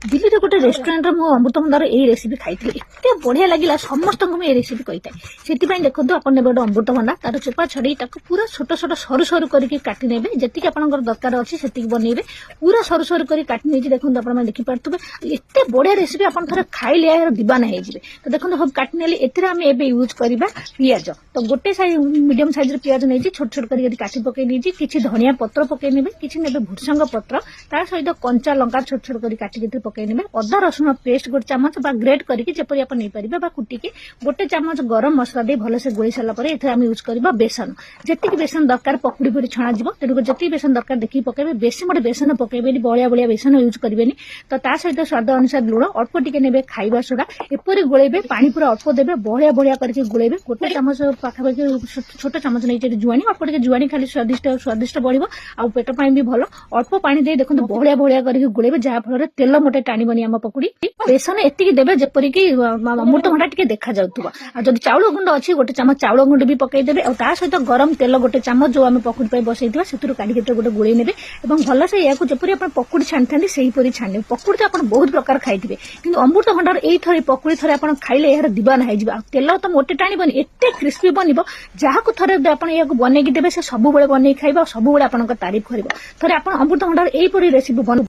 दिल्ली रे गोटे रेस्टोरेंट रे मो अमृतभंडार एई रेसिपी खाइथि एते बढ़िया लागिला समस्त को ए रेसिपी कहिता सेति पई देखंतु आपण नेबे गोटे अमृतभंडार तार चोपा छडी ताको पूरा छोट छोट सरू सरू करके काटि नेबे जति आपनकर दरकार अछि सेति बनेबे पूरा सरू सरू करी काटि नेछि देखंतु आपण देखि पारतबे एते बढ़िया रेसिपी आपण थरे खाइले यार दीवाना हे जिवे तो देखंतु सब काटि नेले एथिरा हम एबे यूज करबा पियाज तो गोटे साइज मीडियम साइज रे पियाज नेछि छोट छोट करी काटि पके नेछि किछि धनिया पत्र पके नेबे किछि नेबे भुरसंग पत्र तार सहित कंचा लंका छोट छोट करी काटि के पके नेबे अदा रसुण पेस्ट गोटे चामच बा ग्रेट करके जेपरि आपण नै परिबे बा कुटिके गोटे चामच गरम मसला दे भले से गोळी साला परे एथे हम यूज करबा बेसन जेतिक बेसन दरकार पकुड़ी परी छणा जीवो तेडु जेति बेसन दरकार देखि पकेबे बेसी मोटे बेसन पकेबेनी बळिया बळिया बेसन यूज करबेनी तो ता सहित स्वाद अनुसार लूण अल्प टिके नेबे खाइबा सोडा एपरि गोळेबे पानी पूरा अल्प देबे बळिया बळिया करके गोळेबे गोटे चामच पाखा छोट चामच नै जे जुआनी अल्प टिके जुआनी खाली स्वादिष्ट बढ़िबो आ पेट पई भी भलो अल्प पानी दे देखंतु बळिया बळिया करके गोळेबे जा फल रे तेल मोटे टाणीबनी हम पकुड़ी बेसन एतिकी देबे जेपरि कि अमृतभंडा टिके देखा जाउतबा आ जदि चाउल गुंड अछि गोटे चामच चाउल गुंड भी पकई देबे आ ता सहित गरम तेल गोटे चामच जो हम पकुड़ी पई बसैतिबा सेतुरु काढी के गोटे गोळी नेबे एवं भल से याकु जेपरि आपण पकुड़ी छानथांदी सेही परि छानने पकुड़ी आपण बहुत प्रकार खाइथिबे किंतु अमृतभंडार एई थरी पकुड़ी थरे आपण खाइले यार दीवाना हे जिबा तेल तो मोटे टाणीबनी एते क्रिस्पी बनिबो जाहाकु थरे आपण याकु बनै कि देबे से सब बेले बनै खाइबा सब बेले आपनक तारीफ करबो थरे आपण अमृतभंडार एई परि रेसिपी बन